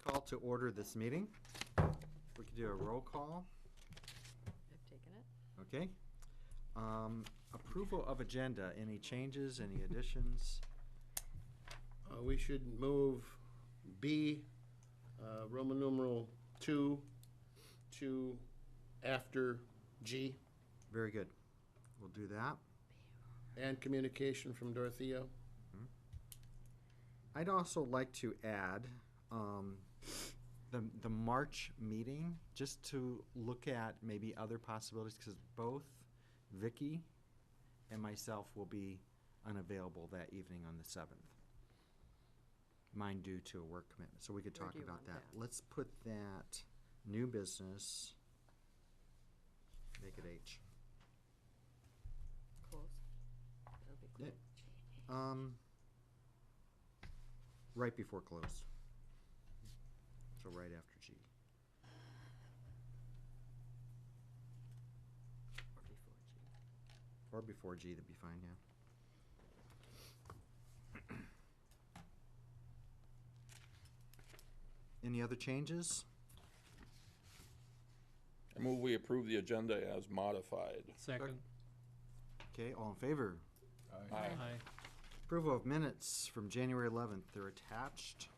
call to order this meeting. We could do a roll call. I've taken it. Okay. Approval of agenda. Any changes, any additions? We should move B, Roman numeral 2, to after G, Very good. We'll do that. and communication from Dorothea. I'd also like to add the March meeting, just to look at maybe other possibilities, because both Vicky and myself will be unavailable that evening on the 7th. Mine due to a work commitment, so we could Where talk do you about want that. that? Let's put that new business, make it H. Close. That'll be Yeah. cool. Right before close. So right after G. Or before G. Or before G, that'd be fine, yeah. Any other changes? I move we approve the agenda as modified. Second. Okay, all in favor? Aye. Approval of minutes from January 11th, they're attached.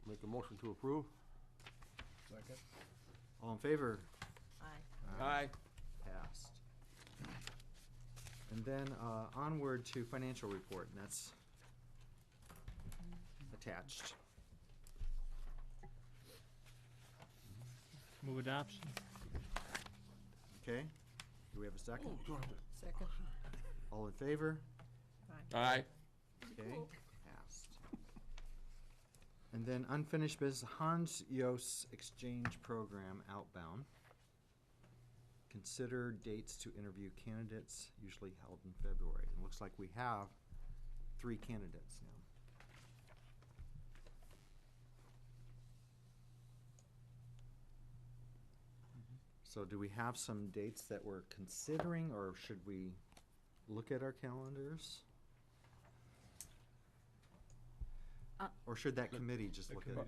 Make a motion to approve. Second. All in favor? Aye. Aye. Passed. And then onward to financial report, and that's attached. Move adoption. Okay, do we have a second? Second. All in favor? Aye. Okay, passed. And then unfinished business, Hans Jos Exchange Program outbound. Consider dates to interview candidates, usually held in February. It looks like we have 3 candidates now. So do we have some dates that we're considering, or should we look at our calendars? Or should that committee just look at it? Have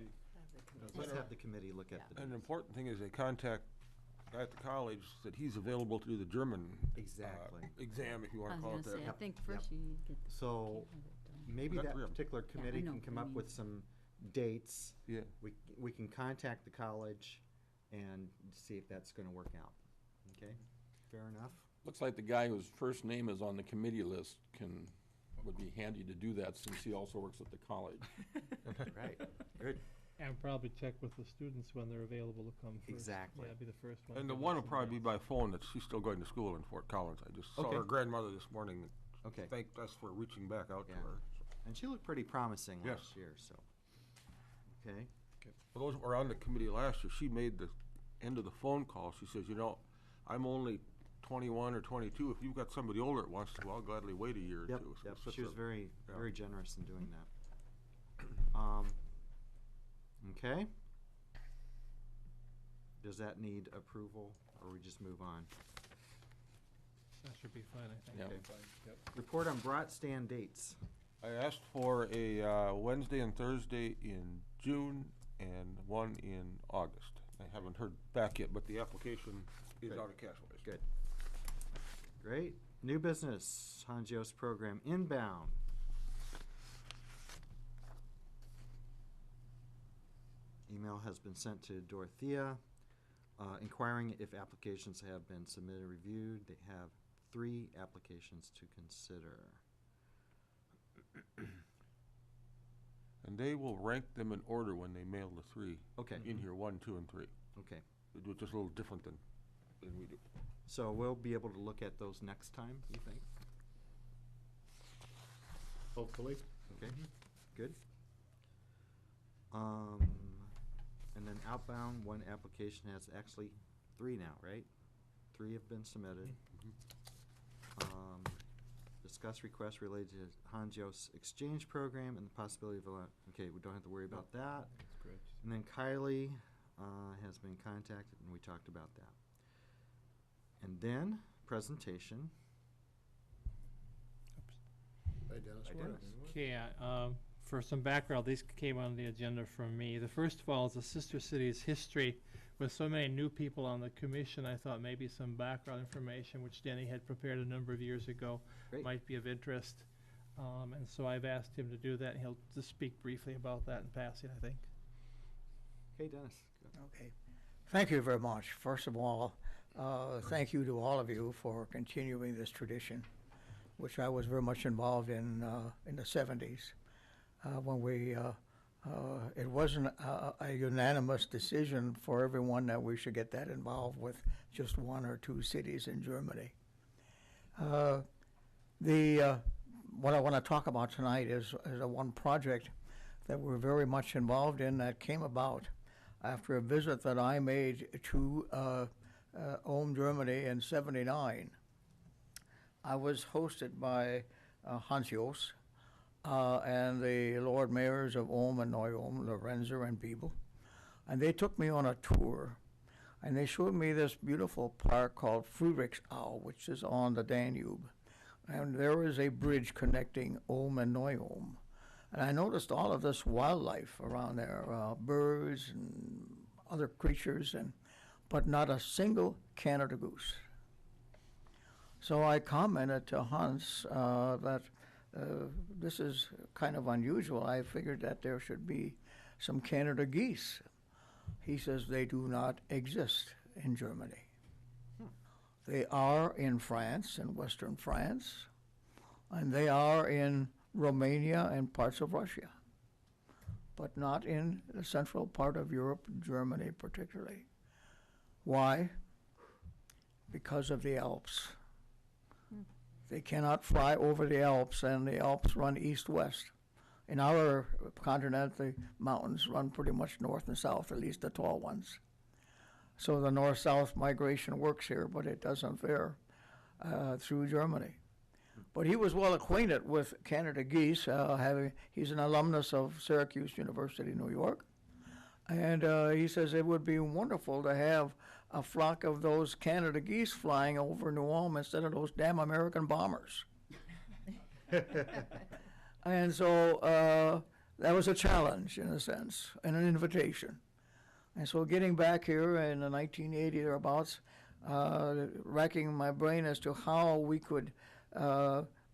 the committee. Let's have the committee look at the An dates. important thing is they contact guy at the college that he's available to do the German Exactly. exam, if you I want was to call gonna it say, I that. Yep, think first yep. you need to get the So candidate done. maybe We got that 3 of 'em. particular committee know, can come I up mean- with some dates. Yeah. We can contact the college and see if that's going to work out. Okay, fair enough? Looks like the guy whose first name is on the committee list would be handy to do that since he also works at the college. Right, good. And probably check with the students when they're available to come first. Exactly. Yeah, be the first one. And the one will probably be by phone, that she's still going to school in Fort Collins. I just saw Okay. her grandmother this morning. and Okay. Thanked us for reaching back out to Yeah. her. And she looked pretty promising Yes. last year, so. Okay, For those that were on the committee last year, she made the end of the phone call. She says, I'm only 21 or 22. If you've got somebody older that wants to, I'll gladly wait a year or yep, two. So yep. it's such She was a- very, yeah. very generous in doing that. Okay. Does that need approval, or we just move on? That should be fine, I think. Yeah. Okay. Report on brat stand dates. I asked for a Wednesday and Thursday in June and one in August. I haven't heard back yet, but the application is Good. out of Cashways. Good. Great. New business, Hans Jos program inbound. Email has been sent to Dorothea, inquiring if applications have been submitted and reviewed. They have 3 applications to consider. And they will rank them in order when they mail the 3 Okay. in here, 1, 2, and 3. Okay. They do it just a little different than we do. So we'll be able to look at those next time, you think? Hopefully. Okay, good. And then outbound, 1 application has actually 3 now, right? 3 have been submitted. Discuss requests related to Hans Jos Exchange Program and the possibility of, okay, we don't have to worry about that. That's great. And then Kylie has been contacted, and we talked about that. And then, presentation. Oops. by Dennis By Warren. Dennis. Okay, for some background, these came on the agenda from me. The first of all is the Sister Cities history. With so many new people on the commission, I thought maybe some background information, which Denny had prepared a number of years ago, Great. might be of interest. And so I've asked him to do that, and he'll just speak briefly about that in passing, I think. Okay, Dennis. Go. Okay. Thank you very much. First of all, thank you to all of you for continuing this tradition, which I was very much involved in the 70s when we, it wasn't a unanimous decision for everyone that we should get that involved with just one or two cities in Germany. What I want to talk about tonight is a one project that we're very much involved in that came about after a visit that I made to Ulm, Germany in '79. I was hosted by Hans Joos and the Lord Mayors of Ulm and Neu-Ulm, Lorenzer and Biebel, and they took me on a tour, and they showed me this beautiful park called Friedrichsau, which is on the Danube. And there is a bridge connecting Ulm and Neu-Ulm. And I noticed all of this wildlife around there, birds and other creatures, but not a single Canada goose. So I commented to Hans that this is kind of unusual. I figured that there should be some Canada geese. He says they do not exist in Germany. They are in France, in Western France, and they are in Romania and parts of Russia, but not in the central part of Europe, Germany particularly. Why? Because of the Alps. They cannot fly over the Alps, and the Alps run east-west. In our continent, the mountains run pretty much north and south, at least the tall ones. So the north-south migration works here, but it doesn't there through Germany. But he was well acquainted with Canada geese. He's an alumnus of Syracuse University, New York. And he says it would be wonderful to have a flock of those Canada geese flying over New Ulm instead of those damn American bombers. And so that was a challenge, in a sense, and an invitation. And so getting back here in the 1980 thereabouts, racking my brain as to how we could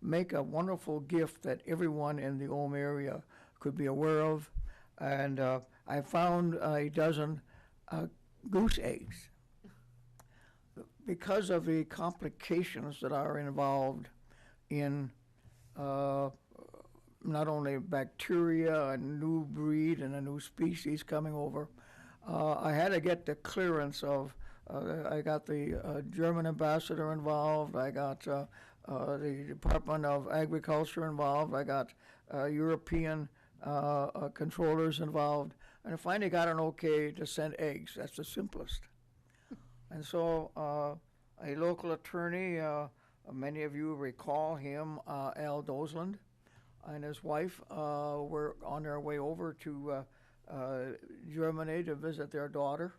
make a wonderful gift that everyone in the Ulm area could be aware of. And I found a dozen goose eggs. Because of the complications that are involved in not only bacteria, a new breed and a new species coming over, I had to get the clearance of, I got the German ambassador involved, I got the Department of Agriculture involved, I got European controllers involved, and I finally got an okay to send eggs. That's the simplest. And so a local attorney, many of you recall him, Al Dosland, and his wife were on their way over to Germany to visit their daughter,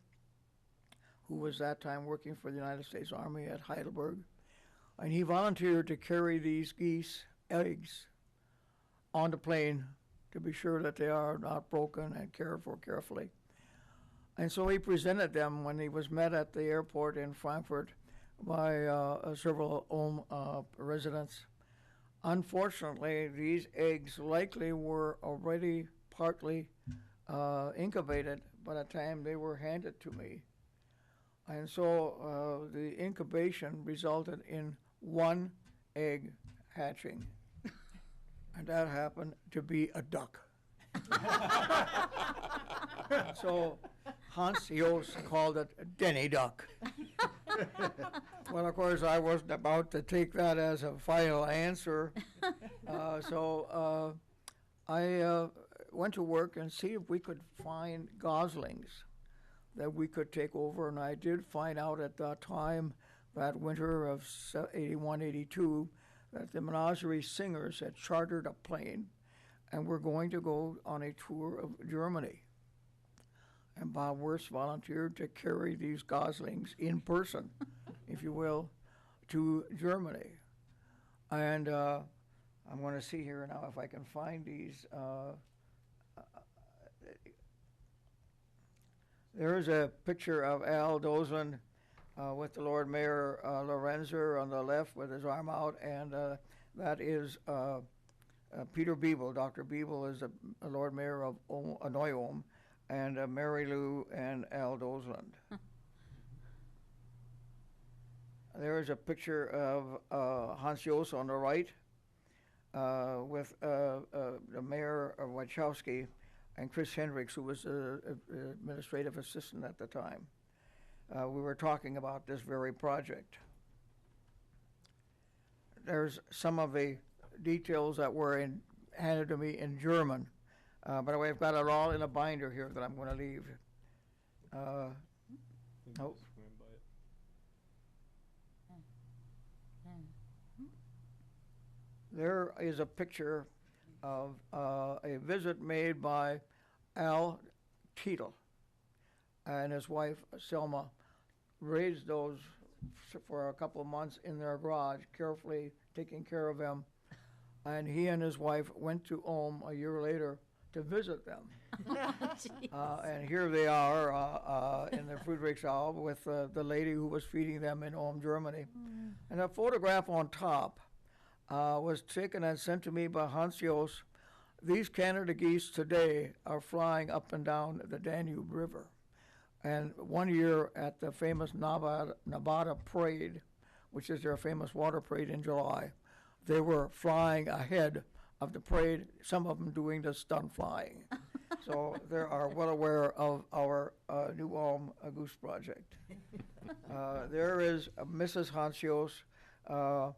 who was that time working for the United States Army at Heidelberg. And he volunteered to carry these geese eggs on the plane to be sure that they are not broken and cared for carefully. And so he presented them when he was met at the airport in Frankfurt by several Ulm residents. Unfortunately, these eggs likely were already partly incubated by the time they were handed to me. And so the incubation resulted in one egg hatching. And that happened to be a duck. So Hans Joos called it Denny Duck. Well, of course, I wasn't about to take that as a final answer. So I went to work and see if we could find goslings that we could take over. And I did find out at that time, that winter of 81, 82, that the Menagerie Singers had chartered a plane and were going to go on a tour of Germany. And Bob Wirtz volunteered to carry these goslings in person, if you will, to Germany. And I'm gonna see here now if I can find these, there is a picture of Al Dozland with the Lord Mayor Lorenzer on the left with his arm out, and that is Peter Beeble. Dr. Beeble is a Lord Mayor of Noyom, and Mary Lou and Al Dozland. There is a picture of Hans Jost on the right with the Mayor of Wachowski and Chris Hendricks, who was administrative assistant at the time. We were talking about this very project. There's some of the details that were handed to me in German. By the way, I've got it all in a binder here that I'm going to leave. Nope. There is a picture of a visit made by Al Tietel and his wife Selma. Raised those for a couple of months in their garage, carefully taking care of them. And he and his wife went to Ulm a year later to visit them. And here they are in the Friedrichshalle with the lady who was feeding them in Ulm, Germany. And a photograph on top was taken and sent to me by Hans Jost. These Canada geese today are flying up and down the Danube River. And one year at the famous Nevada Parade, which is their famous water parade in July, they were flying ahead of the parade, some of them doing the stunt flying. So they are well aware of our New Ulm Goose Project. There is Mrs. Hans Jost, a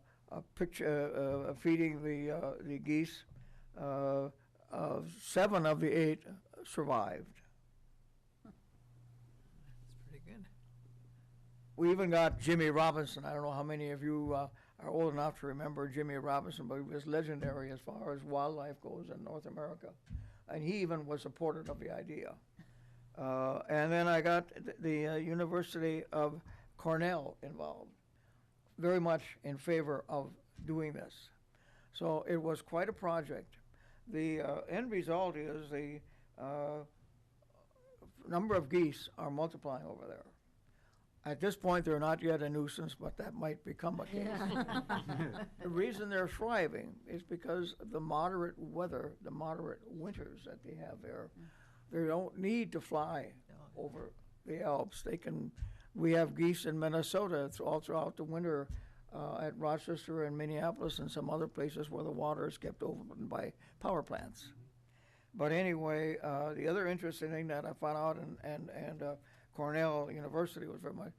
picture feeding the geese. 7 of the 8 survived. That's pretty good. We even got Jimmy Robinson. I don't know how many of you are old enough to remember Jimmy Robinson, but he was legendary as far as wildlife goes in North America. And he even was supportive of the idea. And then I got the University of Cornell involved, very much in favor of doing this. So it was quite a project. The end result is the number of geese are multiplying over there. At this point, they're not yet a nuisance, but that might become a case. The reason they're thriving is because of the moderate weather, the moderate winters that they have there. They don't need to fly over the Alps. We have geese in Minnesota all throughout the winter at Rochester and Minneapolis and some other places where the water is kept open by power plants. But anyway, the other interesting thing that I found out, and Cornell University was very much,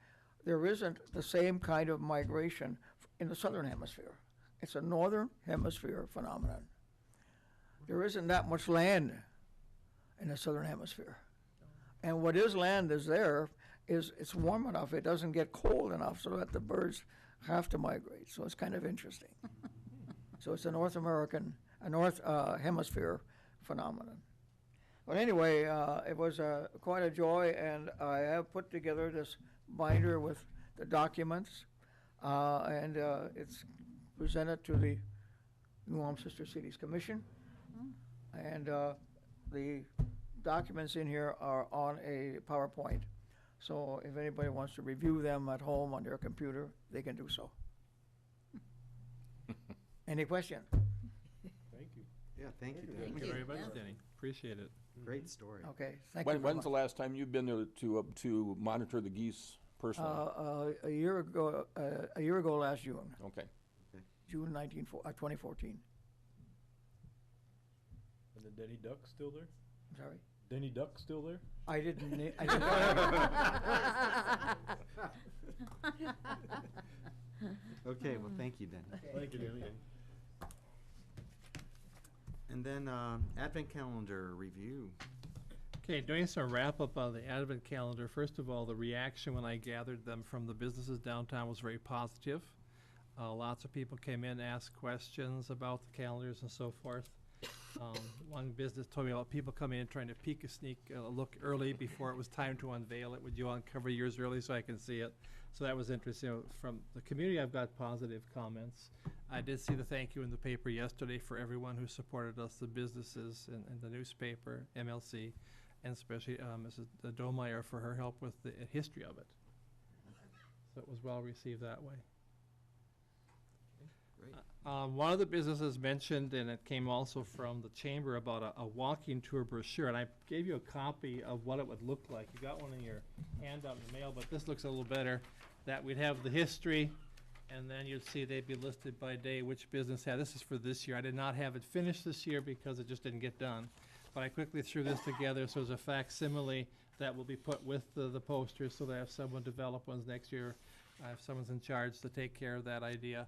there isn't the same kind of migration in the southern hemisphere. It's a northern hemisphere phenomenon. There isn't that much land in the southern hemisphere. And what is land is there is it's warm enough, it doesn't get cold enough so that the birds have to migrate. So it's kind of interesting. So it's a North Hemisphere phenomenon. But anyway, it was quite a joy, and I have put together this binder with the documents, and it's presented to the New Ulm Sister Cities Commission. And the documents in here are on a PowerPoint. So if anybody wants to review them at home on their computer, they can do so. Any question? Thank you. Yeah, thank you, Thank Denny. you very much, Yeah. Denny. Appreciate it. Great story. Okay, thank you very When's much. the last time you've been to monitor the geese personally? A year ago last June, Okay. June 2014. And the Denny Duck still there? I'm sorry? Denny Duck still there? I didn't. Okay, well, thank you, Denny. Thank you, Danny. And then Advent Calendar review. Okay, doing some wrap-up on the Advent calendar. First of all, the reaction when I gathered them from the businesses downtown was very positive. Lots of people came in, asked questions about the calendars and so forth. One business told me about people coming in trying to peek a sneak look early before it was time to unveil it. Would you uncover yours early so I can see it? So that was interesting. From the community, I've got positive comments. I did see the thank you in the paper yesterday for everyone who supported us, the businesses and the newspaper, MLC, and especially Mrs. Domeyer for her help with the history of it. So it was well received that way. Great. One of the businesses mentioned, and it came also from the chamber, about a walking tour brochure, and I gave you a copy of what it would look like. You got one in your handout in the mail, but this looks a little better, that we'd have the history, and then you'd see they'd be listed by day, which business had. This is for this year. I did not have it finished this year because it just didn't get done. But I quickly threw this together, so there's a facsimile that will be put with the posters, so that I have someone develop ones next year. I have someone's in charge to take care of that idea.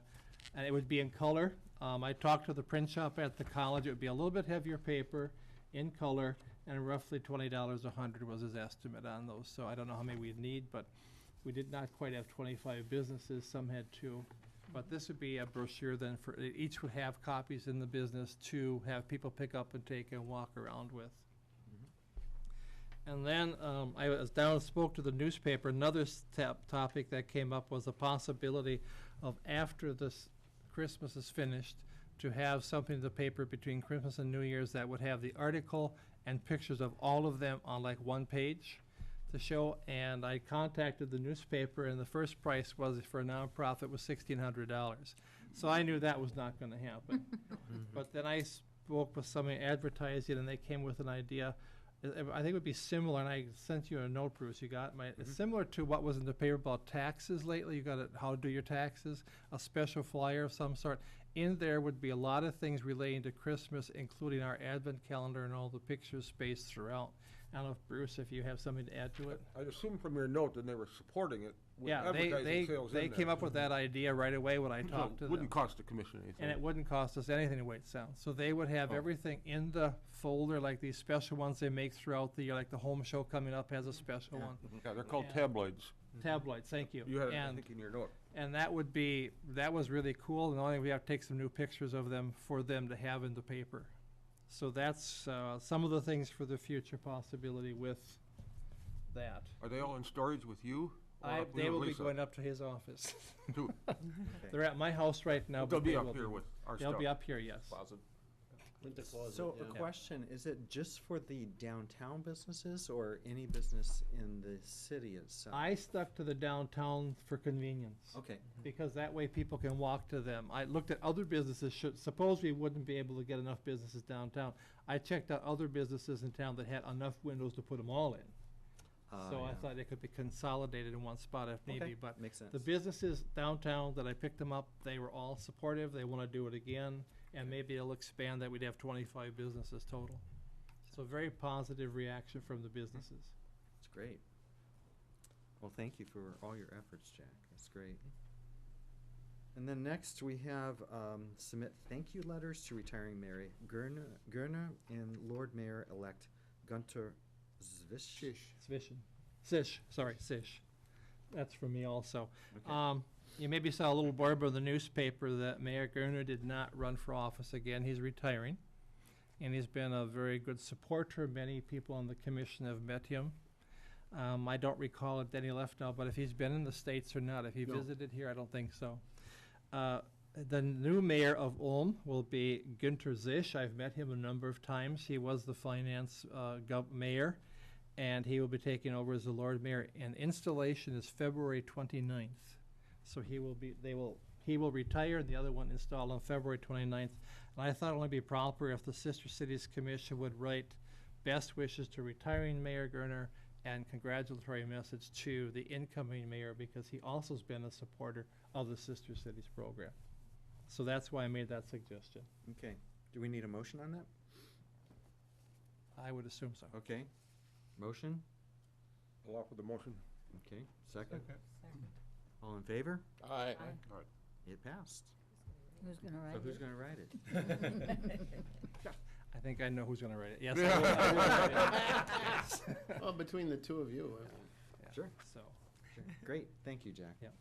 And it would be in color. I talked to the print shop at the college. It would be a little bit heavier paper, in color, and roughly $20 a hundred was his estimate on those. So I don't know how many we'd need, but we did not quite have 25 businesses. Some had 2. But this would be a brochure then for, each would have copies in the business to have people pick up and take and walk around with. And then I was down and spoke to the newspaper. Another topic that came up was the possibility of, after this Christmas is finished, to have something in the paper between Christmas and New Year's that would have the article and pictures of all of them on like one page to show. And I contacted the newspaper, and the first price was, for a nonprofit, was $1,600. So I knew that was not going to happen. But then I spoke with somebody advertising, and they came with an idea. I think it would be similar, and I sent you a note, Bruce, you got my, it's similar to what was in the paper about taxes lately. You got it, how to do your taxes, a special flyer of some sort. In there would be a lot of things relating to Christmas, including our advent calendar and all the pictures spaced throughout. I don't know, if Bruce, if you have something to add to it? I'd assume from your note that they were supporting it with Yeah, advertising sales in they there. came up with that idea right away when I So talked to them. wouldn't cost the commission anything. And it wouldn't cost us anything to wait sound. So they would have Oh. everything in the folder, like these special ones they make throughout the year, like the home show coming up has a special one. Yeah, they're called and- tabloids. Tabloids, thank you. You had it, I And, think, in your note. and that would be, that was really cool, and the only thing we have to take some new pictures of them for them to have in the paper. So that's, some of the things for the future possibility with that. Are they all in storage with you? or up They with will be Lisa? going up to his office. Too. They're at my house right now, They'll but be they up will here with our They'll stuff. be up here, yes. Closet. In the closet, So yeah. a question, is it just for the downtown businesses or any business in the city itself? I stuck to the downtown for convenience. Okay, Because that way people can walk to them. I looked at other businesses, suppose we wouldn't be able to get enough businesses downtown. I checked out other businesses in town that had enough windows to put them all in. So I yeah. thought they could be consolidated in one spot if need Okay, be, but makes sense. the businesses downtown that I picked them up, they were all supportive, they wanna do it again, and maybe it'll expand that we'd have 25 businesses total. So very positive reaction from the businesses. That's great. Well, thank you for all your efforts, Jack. That's great. And then next, we have submit thank you letters to retiring Mayor Gerner and Lord Mayor-elect Gunter Zvish. Sish. That's from me also. Okay. You maybe saw a little blurb in the newspaper that Mayor Gerner did not run for office again. He's retiring. And he's been a very good supporter. Many people on the commission have met him. I don't recall if Denny left now, but if he's been in the States or not, if he No. visited here, I don't think so. The new mayor of Ulm will be Günter Zisch. I've met him a number of times. He was the finance mayor, and he will be taking over as the Lord Mayor. And installation is February 29th. So he will retire, and the other one installed on February 29th. And I thought it would be proper if the Sister Cities Commission would write best wishes to retiring Mayor Gerner and congratulatory message to the incoming mayor, because he also has been a supporter of the Sister Cities program. So that's why I made that suggestion. Okay. Do we need a motion on that? I would assume so. Okay. Motion? I'll offer the motion. Okay. Second? Second. All in favor? Aye. It passed. Who's gonna So write who's it? gonna write it? I think I know who's gonna write it. Yes, I will write it. Well, between the two of you, Yeah, Sure. So, Sure. Great, thank you, Jack. Yep.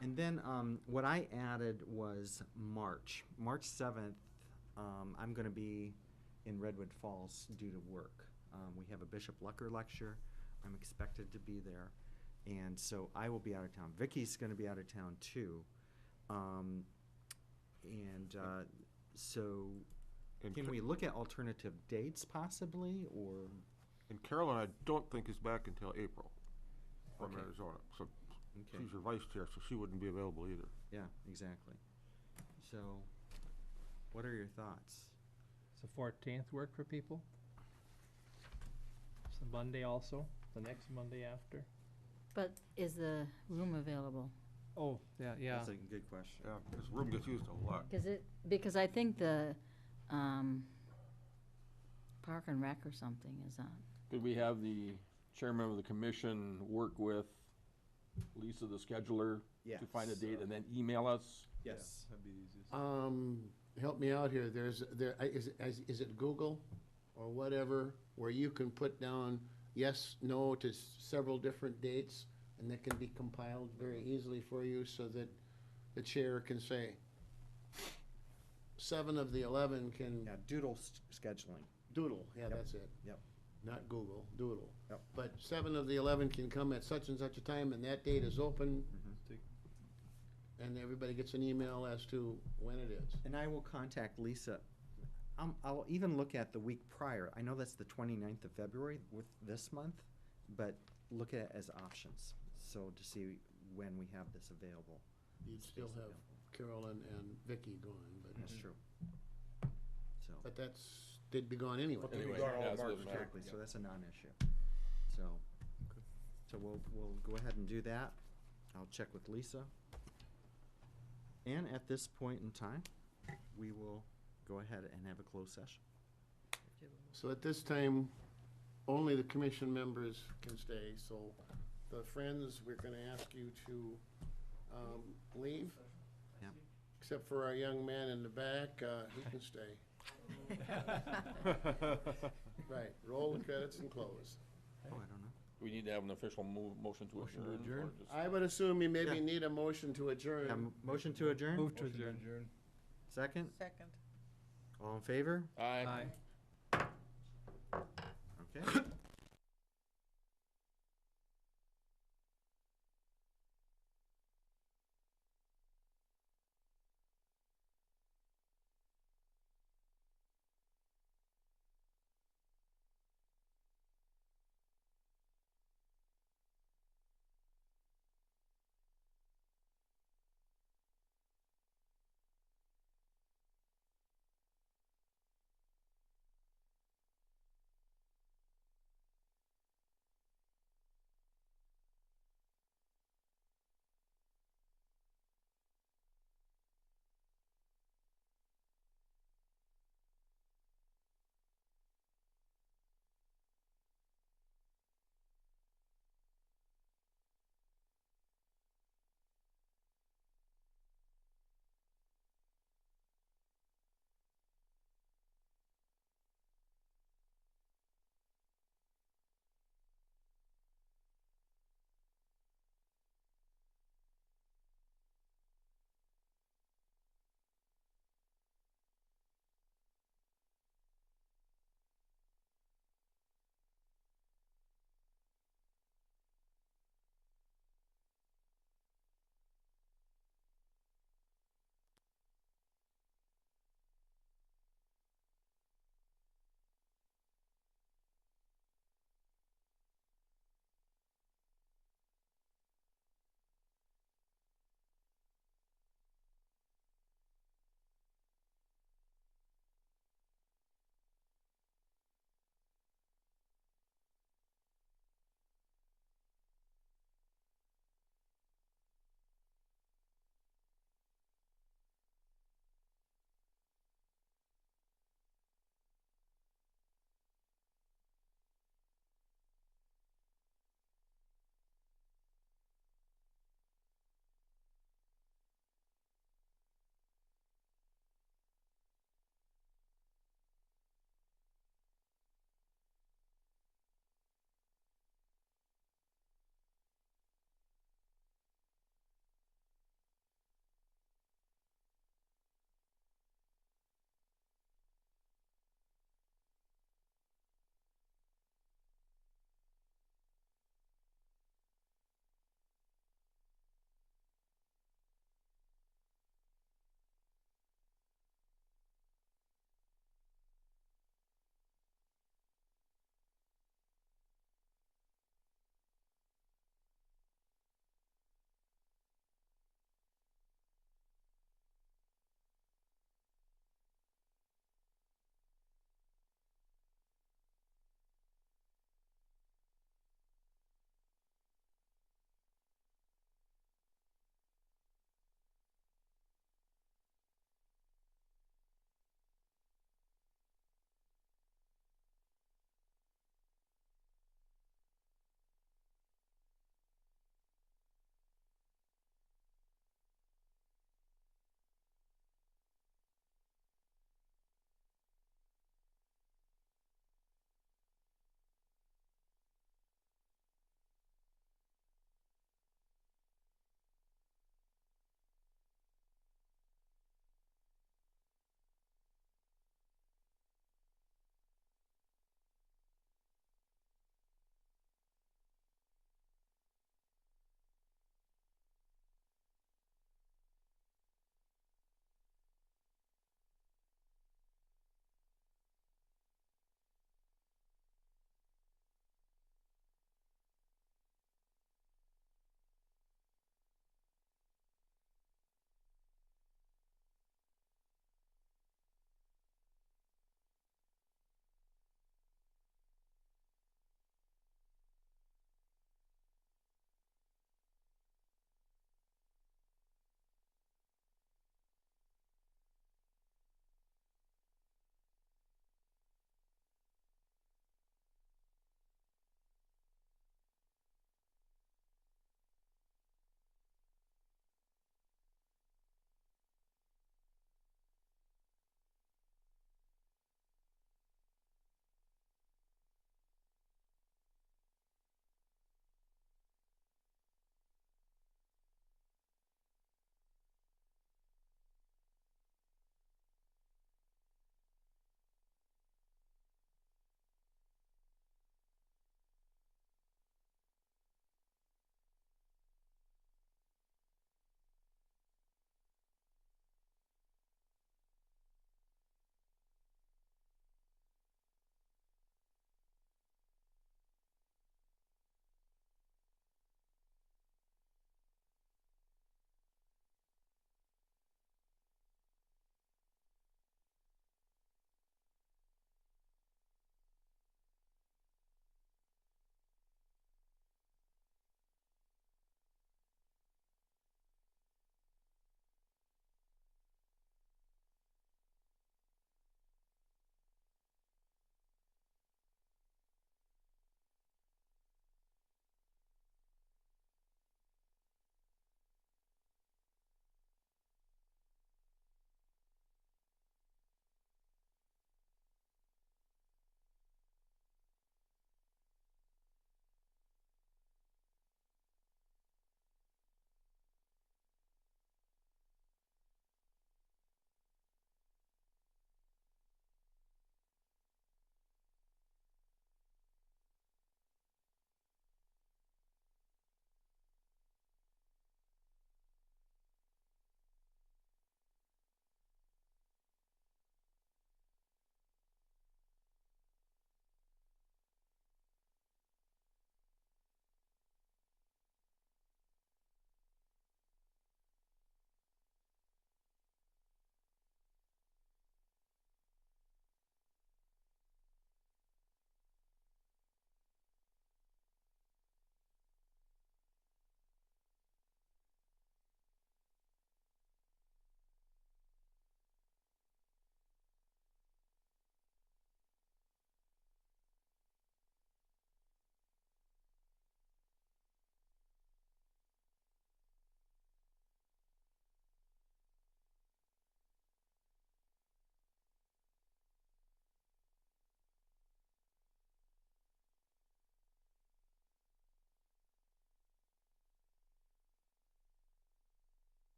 And then, what I added was March 7th, I'm gonna be in Redwood Falls due to work. We have a Bishop Lucker lecture, I'm expected to be there, and so I will be out of town. Vicky's gonna be out of town too, So, And can Ca- we look at alternative dates possibly, or? And Carolyn, I don't think is back until April from Okay. Arizona. So Okay, she's your vice chair, so she wouldn't be available either. yeah, exactly. So, what are your thoughts? Does the 14th work for people? It's a Monday also, the next Monday after? But is the room available? Oh, yeah. That's a good question. Yeah, this room gets used a lot. Because I think the, Park and Rec or something is on. Could we have the chairman of the commission work with Lisa, the scheduler, to find a Yes. date and then email us? Yes. That'd be the easiest. Help me out here, is it Google or whatever, where you can put down yes, no to several different dates, and that can be compiled very easily for you, so that the chair can say, 7 of the 11 can Yeah, doodle scheduling. doodle, yeah, Yep. that's it. Yep. Not Google, doodle. Yep. But 7 of the 11 can come at such and such a time, and that date is open, and everybody gets an email as to when it is. And I will contact Lisa. I'll even look at the week prior. I know that's the 29th of February with this month, but look at it as options. So to see when we have this available. You'd still Space have available. Carolyn and Vicky going, but, That's true. So, but they'd be gone anyway. But they'll be Anyway, gone all yeah, of so it March. doesn't matter. exactly, so that's a non-issue. So we'll go ahead and do that. I'll check with Lisa. And at this point in time, we will go ahead and have a closed session. So at this time, only the commission members can stay, so the friends, we're gonna ask you to, leave. Yep. Except for our young man in the back, he can stay. Right, roll the credits and close. Oh, I don't know. We need to have an official motion to adjourn? or just- I would assume you maybe Yeah. need a motion to adjourn. Motion to adjourn? Move to adjourn. Second? Second. All in favor? Aye. Aye.